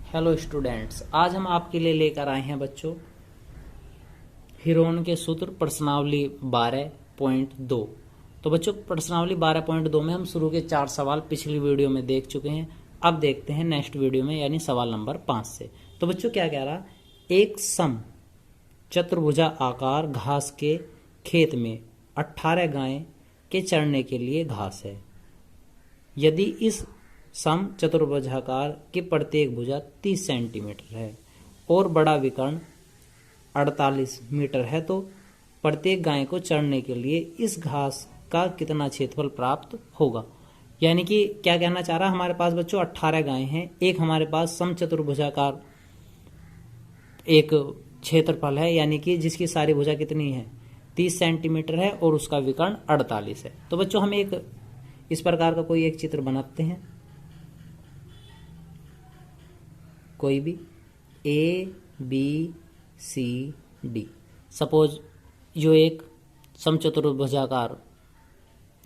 Hello students, आज हम आपके लिए लेकर आए हैं बच्चों हीरोन के सूत्र प्रश्नावली 12.2। तो बच्चों प्रश्नावली 12.2 में हम शुरू के 4 सवाल पिछली वीडियो में देख चुके हैं। अब देखते हैं नेक्स्ट वीडियो में यानी सवाल नंबर 5 से। तो बच्चों क्या कह रहा, एक सम चतुर्भुजा आकार घास के खेत में 18 गायें के चरने के लिए घास है। यदि इस सम चतुर्भुजाकार की प्रत्येक भुजा 30 सेंटीमीटर है और बड़ा विकर्ण 48 मीटर है, तो प्रत्येक गाय को चरने के लिए इस घास का कितना क्षेत्रफल प्राप्त होगा। यानी कि क्या कहना चाह रहा, हमारे पास बच्चों 18 गाय हैं, एक हमारे पास सम चतुर्भुजाकार एक क्षेत्रफल है, यानी कि जिसकी सारी भुजा कितनी है 30 सेंटीमीटर है और उसका विकर्ण 48 है। तो बच्चों हम एक इस प्रकार का कोई एक चित्र बनाते हैं, कोई भी A B C D. Suppose जो एक समचतुर्भुजाकार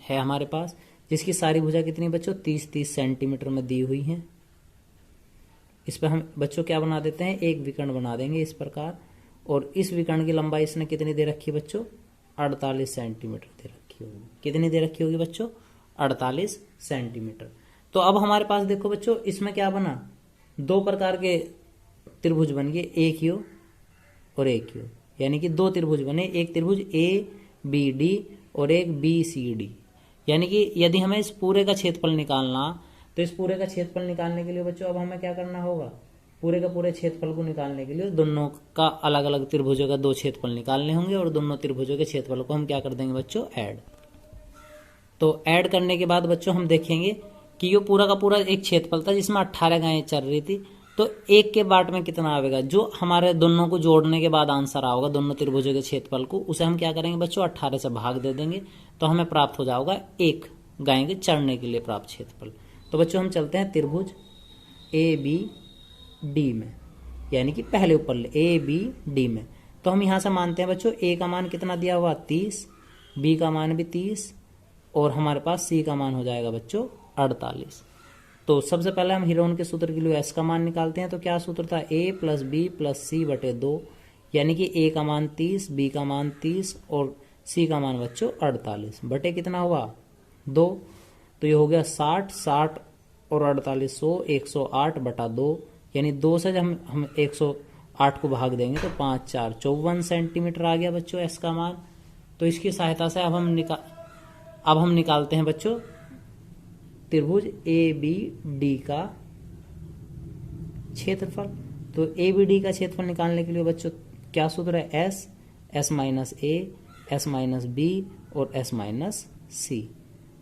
है हमारे पास, जिसकी सारी भुजा कितनी बच्चों 30-30 सेंटीमीटर में दी हुई हैं। इस पर हम बच्चों क्या बना देते हैं, एक विकर्ण बना देंगे इस प्रकार, और इस विकर्ण की लंबाई इसने कितनी दे रखी है बच्चों 48 सेंटीमीटर दे रखी होगी। कितनी दे रखी होगी बच्चों 48 सेंटीमीटर। तो अब हमारे पास देखो बच्चों इसमें क्या बना, दो प्रकार के त्रिभुज बन गए, एक यो और एक यो, यानी कि दो त्रिभुज बने, एक त्रिभुज ए बी डी और एक बी सी डी। यानी कि यदि हमें इस पूरे का क्षेत्रफल निकालना, तो इस पूरे का क्षेत्रफल निकालने के लिए बच्चों अब हमें क्या करना होगा, पूरे का पूरे क्षेत्रफल को निकालने के लिए दोनों का अलग अलग त्रिभुजों का दो क्षेत्रफल निकालने होंगे और दोनों त्रिभुजों के क्षेत्रफल को हम क्या कर देंगे बच्चों ऐड। तो ऐड करने के बाद बच्चों हम देखेंगे कि ये पूरा का पूरा एक क्षेत्रफल था जिसमें 18 गायें चल रही थी, तो एक के बाट में कितना आएगा, जो हमारे दोनों को जोड़ने के बाद आंसर आओगा दोनों त्रिभुजों के क्षेत्रफल को, उसे हम क्या करेंगे बच्चों 18 से भाग दे देंगे, तो हमें प्राप्त हो जाएगा एक गाय के चढ़ने के लिए प्राप्त क्षेत्रफल। तो बच्चों हम चलते हैं त्रिभुज ए बी डी में, यानी कि पहले ऊपर ए बी डी में। तो हम यहाँ से मानते हैं बच्चों ए का मान कितना दिया हुआ 30, बी का मान भी 30 और हमारे पास सी का मान हो जाएगा बच्चों 48। तो सबसे पहले हम हीरोन के सूत्र के लिए एस का मान निकालते हैं। तो क्या सूत्र था, ए प्लस बी प्लस सी बटे 2, यानी कि ए का मान 30, बी का मान 30 और सी का मान बच्चों 48 बटे कितना हुआ 2। तो ये हो गया 60 और 48 108 बटा 2, यानी 2 से जब हम 108 को भाग देंगे तो 5 4 54 सेंटीमीटर आ गया बच्चों एस का मान। तो इसकी सहायता से अब हम निकालते हैं बच्चों त्रिभुज ए बी डी का क्षेत्रफल। तो ए बी डी का क्षेत्रफल निकालने के लिए बच्चों क्या सूत्र है, एस माइनस ए, एस माइनस बी और एस माइनस सी।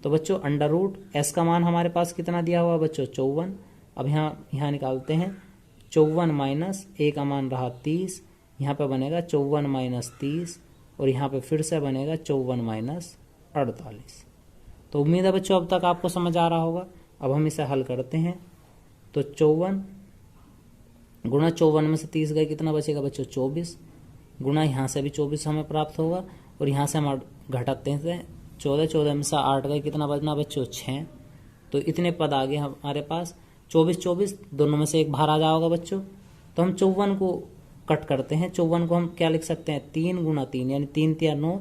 तो बच्चों अंडर रूट एस का मान हमारे पास कितना दिया हुआ बच्चों 54। अब यहाँ निकालते हैं 54 माइनस ए का मान रहा 30, यहाँ पे बनेगा 54 माइनस 30 और यहाँ पे फिर से बनेगा 54 माइनस 48। तो उम्मीद है बच्चों अब तक आपको समझ आ रहा होगा। अब हम इसे हल करते हैं, तो 54 गुणा 54 में से 30 गए कितना बचेगा बच्चों 24, गुणा यहाँ से भी 24 हमें प्राप्त होगा और यहाँ से हम घटाते हैं 14 में से 8 गए कितना बचना बच्चों 6। तो इतने पद आ गए हमारे पास 24 दोनों में से एक बाहर आ जाओगा बच्चों। तो हम 54 को कट करते हैं, 54 को हम क्या लिख सकते हैं 3 गुणा 3, यानी 3 3 9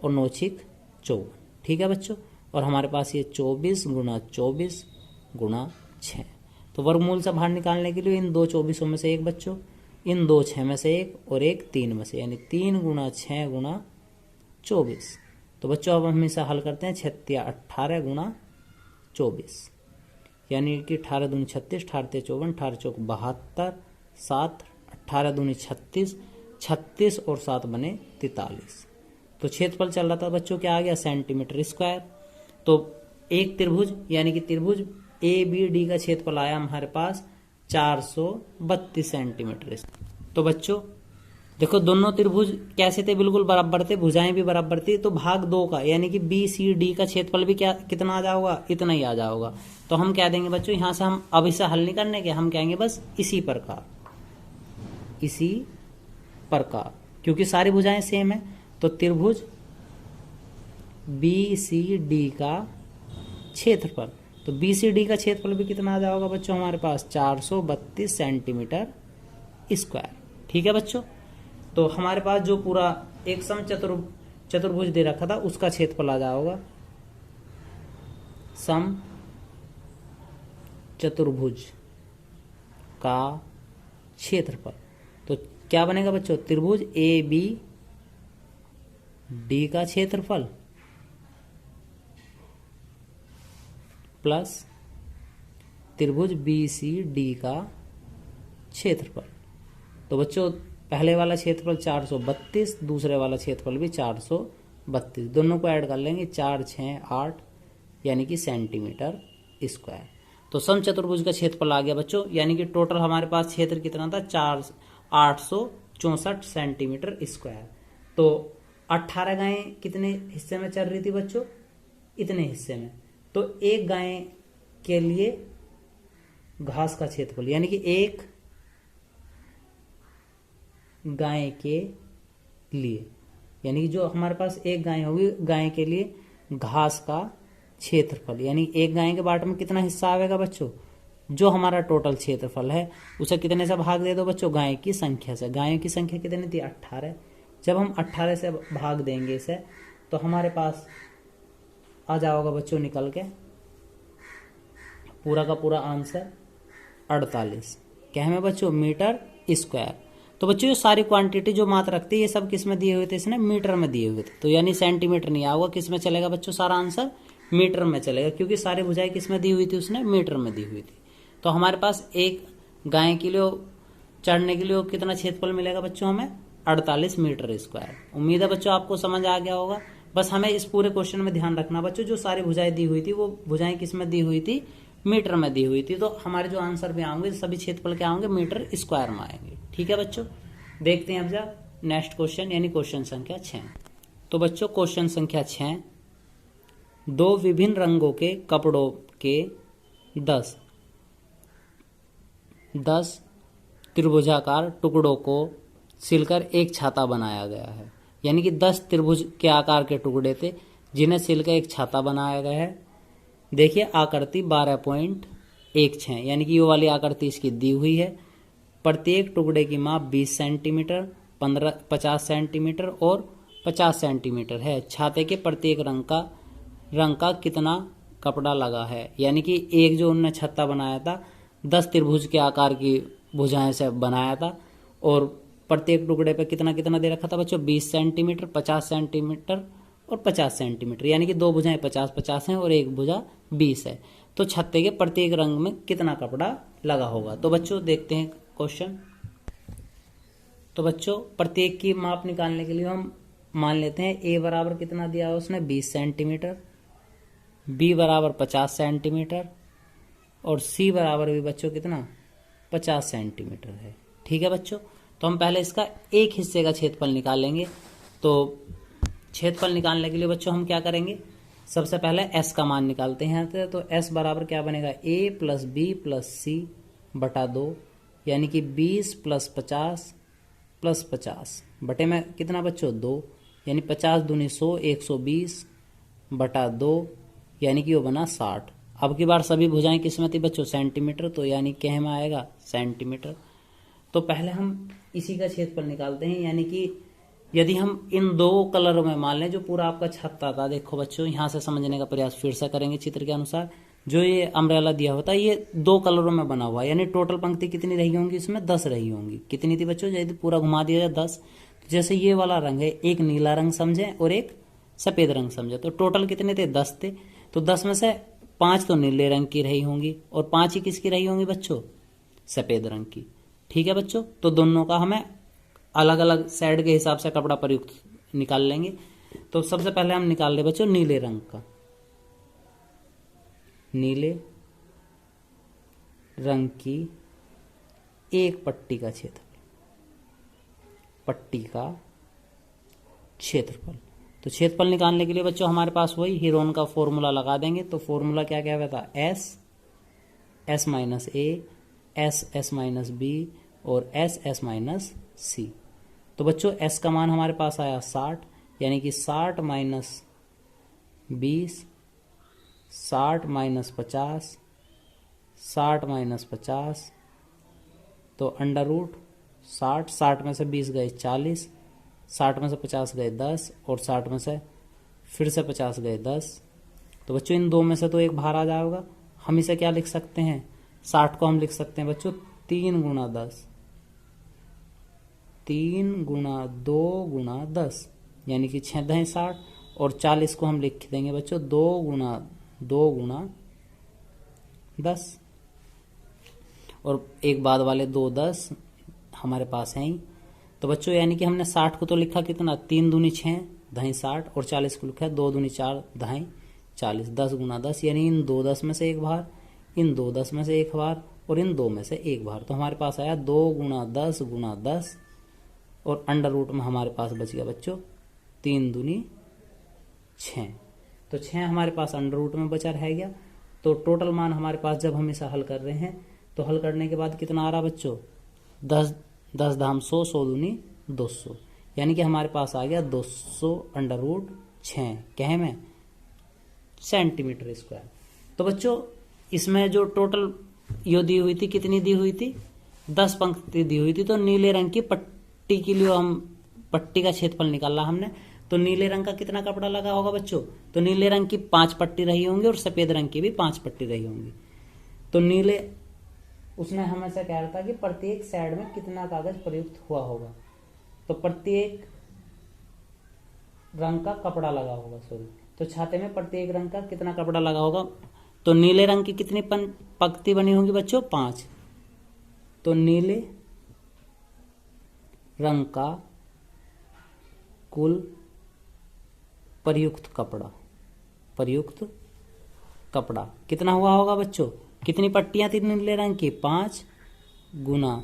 और 9 6 54। ठीक है बच्चों, और हमारे पास ये 24 गुणा 24 गुणा 6। तो वर्गमूल से बाहर निकालने के लिए इन दो 24 में से एक बच्चों, इन दो 6 में से एक और एक 3 में से, यानी 3 गुणा 6 गुणा 24। तो बच्चों अब हम इसे हल करते हैं 6 18 गुणा 24, यानी कि 18 दूनी 36, 18 54, 18 चौक 72, 7 18 दूनी 36, 36 और 7 बने 43। तो क्षेत्रफल चल रहा था बच्चों क्या आ गया सेंटीमीटर स्क्वायर। तो एक त्रिभुज यानी कि त्रिभुज ए बी डी का क्षेत्रफल आया हमारे पास 432 सेंटीमीटर। तो बच्चों देखो दोनों त्रिभुज कैसे थे, बिल्कुल बराबर थे, भुजाएं भी बराबर थी। तो भाग 2 का यानी कि बी सी डी का क्षेत्रफल भी कितना आ जाओगा, इतना ही आ जाओगा। तो हम कह देंगे बच्चों यहाँ से हम अब इसे हल नहीं करने के, हम कहेंगे बस इसी प्रकार, क्योंकि सारी भुजाएं सेम है। तो त्रिभुज बी सी डी का क्षेत्रफल, तो तो बी सी डी का क्षेत्रफल भी कितना आ जाएगा बच्चों हमारे पास 432 सेंटीमीटर स्क्वायर। ठीक है बच्चों, तो हमारे पास जो पूरा एक सम चतुर्भुज दे रखा था उसका क्षेत्रफल आ जाएगा सम चतुर्भुज का क्षेत्रफल। तो क्या बनेगा बच्चों, त्रिभुज ए बी डी का क्षेत्रफल प्लस त्रिभुज बी सी डी का क्षेत्रफल। तो बच्चों पहले वाला क्षेत्रफल 432, दूसरे वाला क्षेत्रफल भी 432, दोनों को ऐड कर लेंगे 4 6 8 यानी कि सेंटीमीटर स्क्वायर। तो सम चतुर्भुज का क्षेत्रफल आ गया बच्चों, यानी कि टोटल हमारे पास क्षेत्र कितना था 864 सेंटीमीटर स्क्वायर। तो 18 गायें कितने हिस्से में चल रही थी बच्चों, इतने हिस्से में। तो एक गाय के लिए घास का क्षेत्रफल यानी कि एक गाय के लिए, यानी कि जो हमारे पास एक गाय होगी गाय के लिए घास का क्षेत्रफल, यानी एक गाय के बाट में कितना हिस्सा आएगा बच्चों, जो हमारा टोटल क्षेत्रफल है उसे कितने से भाग दे दो बच्चों, गाय की संख्या से। गायों की संख्या कितनी थी 18। जब हम 18 से भाग देंगे इसे तो हमारे पास आ जाओगा बच्चों निकल के पूरा का पूरा आंसर 48 क्या है बच्चों, मीटर स्क्वायर। तो बच्चों ये सारी क्वांटिटी जो मात्रा रखती है ये सब किस में दिए हुए थे, इसने मीटर में दिए हुए थे। तो यानी सेंटीमीटर नहीं आएगा, किस में चलेगा बच्चों, सारा आंसर मीटर में चलेगा, क्योंकि सारी भुजाएं किस में दी हुई थी, उसने मीटर में दी हुई थी। तो हमारे पास एक गाय के लिए चढ़ने के लिए कितना क्षेत्रफल मिलेगा बच्चों, हमें 48 मीटर स्क्वायर। उम्मीद है बच्चों आपको समझ आ गया होगा। बस हमें इस पूरे क्वेश्चन में ध्यान रखना बच्चों, जो सारी भुजाएं दी हुई थी वो भुजाएं किस में दी हुई थी, मीटर में दी हुई थी। तो हमारे जो आंसर भी आएंगे सभी क्षेत्रफल क्या होंगे, मीटर स्क्वायर में आएंगे। ठीक है बच्चों, देखते हैं अब जब नेक्स्ट क्वेश्चन यानी क्वेश्चन संख्या 6। तो बच्चों क्वेश्चन संख्या 6, दो विभिन्न रंगों के कपड़ों के 10 त्रिभुजाकार टुकड़ों को सिलकर एक छाता बनाया गया है। यानी कि 10 त्रिभुज के आकार के टुकड़े थे जिन्हें सिलकर एक छाता बनाया गया है। देखिए आकृति 12.16 यानी कि ये वाली आकृति इसकी दी हुई है। प्रत्येक टुकड़े की माप 20 सेंटीमीटर, 50 सेंटीमीटर और 50 सेंटीमीटर है। छाते के प्रत्येक रंग का कितना कपड़ा लगा है। यानी कि एक जो उन्होंने छत्ता बनाया था 10 त्रिभुज के आकार की भुजाएं से बनाया था और प्रत्येक टुकड़े पे कितना कितना दे रखा था बच्चों, 20 सेंटीमीटर, 50 सेंटीमीटर और 50 सेंटीमीटर, यानी कि दो भुजाएं 50-50 हैं और एक भुजा 20 है। तो छत्ते के प्रत्येक रंग में कितना कपड़ा लगा होगा। तो बच्चों देखते हैं क्वेश्चन। तो बच्चों प्रत्येक की माप निकालने के लिए हम मान लेते हैं ए बराबर कितना दिया है उसने 20 सेंटीमीटर, बी बराबर 50 सेंटीमीटर और सी बराबर भी बच्चों कितना 50 सेंटीमीटर है। ठीक है बच्चों, तो हम पहले इसका एक हिस्से का क्षेत्रफल निकालेंगे। तो क्षेत्रफल निकालने के लिए बच्चों हम क्या करेंगे, सबसे पहले एस का मान निकालते हैं। तो एस बराबर क्या बनेगा, ए प्लस बी प्लस सी बटा 2 यानी कि 20 प्लस 50 बटे में कितना बच्चों 2 यानी 50 दूनी 100, 120 बटा 2 यानी कि वो बना 60। अब की बार सभी भुजाएं किस में थी बच्चों, सेंटीमीटर, तो यानी क्या में आएगा सेंटीमीटर। तो पहले हम इसी का क्षेत्रफल निकालते हैं। यानी कि यदि हम इन दो कलरों में मान लें, जो पूरा आपका छत्ता था, देखो बच्चों यहाँ से समझने का प्रयास फिर से करेंगे चित्र के अनुसार। जो ये अम्ब्रेला दिया होता है ये 2 कलरों में बना हुआ है, यानी टोटल पंक्ति कितनी रही होंगी इसमें 10 रही होंगी। कितनी थी बच्चों, यदि पूरा घुमा दिया जाए 10। जैसे ये वाला रंग है, एक नीला रंग समझे और एक सफेद रंग समझे, तो टोटल कितने थे 10 थे। तो 10 में से 5 तो नीले रंग की रही होंगी और 5 ही किसकी रही होंगी बच्चों, सफेद रंग की। ठीक है बच्चों, तो दोनों का हमें अलग अलग साइड के हिसाब से कपड़ा प्रयुक्त निकाल लेंगे। तो सबसे पहले हम निकाल ले बच्चों नीले रंग का, नीले रंग की एक पट्टी का क्षेत्रफल। तो क्षेत्रफल निकालने के लिए बच्चों हमारे पास वही हीरोन का फॉर्मूला लगा देंगे। तो फॉर्मूला क्या क्या था, एस माइनस ए, एस माइनस बी और एस माइनस सी। तो बच्चों एस का मान हमारे पास आया 60, यानी कि 60 माइनस 20 60 माइनस 50, 60 माइनस 50 तो अंडर रूट 60, 60 में से 20 गए 40, 60 में से 50 गए 10 और 60 में से फिर से 50 गए 10। तो बच्चों इन दो में से तो एक बाहर आ जाएगा। हम इसे क्या लिख सकते हैं, 60 को हम लिख सकते हैं बच्चों 3 गुना 10, 3 गुना 2 गुना 10 यानी कि 6 दहें 60। और 40 को हम लिख देंगे बच्चों 2 गुना 10। और एक बाद वाले 2 10 हमारे पास हैं ही। तो बच्चों यानी कि हमने 60 को तो लिखा कितना, 3 दूनी 6 दहें 60 और 40 को लिखा 2 दूनी 4 दहें 40, 10 गुना 10 यानी इन 2 10 में से एक बाहर, इन 2 10 में से एक बाहर और इन 2 में से एक बाहर। तो हमारे पास आया 2 गुना 10 और अंडर रूट में हमारे पास बच गया बच्चों 3 दूनी 6। तो 6 हमारे पास अंडर रूट में बचा रह गया। तो टोटल मान हमारे पास जब हम इसे हल कर रहे हैं तो हल करने के बाद कितना आ रहा बच्चों, 10 धाम 100, 100 दूनी 200 यानी कि हमारे पास आ गया 200 अंडर रूट 6 कहे में सेंटीमीटर स्क्वायर। तो बच्चों इसमें जो टोटल यो दी हुई थी कितनी दी हुई थी, 10 पंक्ति दी हुई थी। तो नीले रंग की पट्टी के लिए हम पट्टी का क्षेत्रफल निकाला हमने। तो नीले रंग का कितना कपड़ा लगा होगा बच्चों, तो नीले रंग की 5 पट्टी रही होंगी और सफेद रंग की भी 5 पट्टी रही होंगी। तो नीले उसने हमें से कह रहा था कि प्रत्येक साइड में कितना कागज प्रयुक्त हुआ होगा। तो प्रत्येक रंग का कपड़ा लगा होगा, सॉरी, तो छाते में प्रत्येक रंग का कितना कपड़ा लगा होगा। तो नीले रंग की कितनी पंक्ति बनी होंगी बच्चों, 5। तो नीले रंग का कुल प्रयुक्त कपड़ा कितना हुआ होगा बच्चों, कितनी पट्टियां थी नीले रंग की, 5 गुना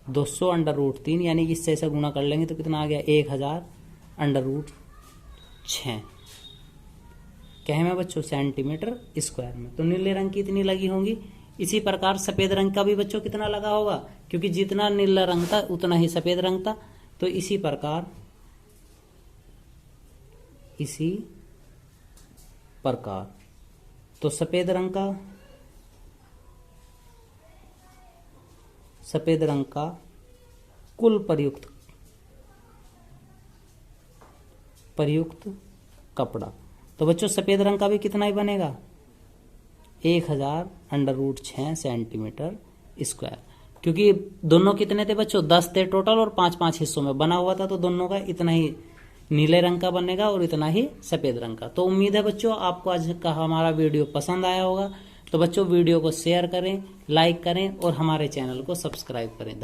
200 अंडर रूट 3 यानी कि इससे ऐसा गुना कर लेंगे तो कितना आ गया 1000 अंडर रूट 6 कहे में बच्चों सेंटीमीटर स्क्वायर में। तो नीले रंग की इतनी लगी होंगी। इसी प्रकार सफेद रंग का भी बच्चों कितना लगा होगा, क्योंकि जितना नीला रंग था उतना ही सफेद रंग था। तो इसी प्रकार तो सफेद रंग का कुल प्रयुक्त कपड़ा। तो बच्चों सफेद रंग का भी कितना ही बनेगा, 1000 अंडर रूट 6 सेंटीमीटर स्क्वायर। क्योंकि दोनों कितने थे बच्चों, 10 थे टोटल और 5-5 हिस्सों में बना हुआ था। तो दोनों का इतना ही नीले रंग का बनेगा और इतना ही सफेद रंग का। तो उम्मीद है बच्चों आपको आज का हमारा वीडियो पसंद आया होगा। तो बच्चों वीडियो को शेयर करें, लाइक करें और हमारे चैनल को सब्सक्राइब करें।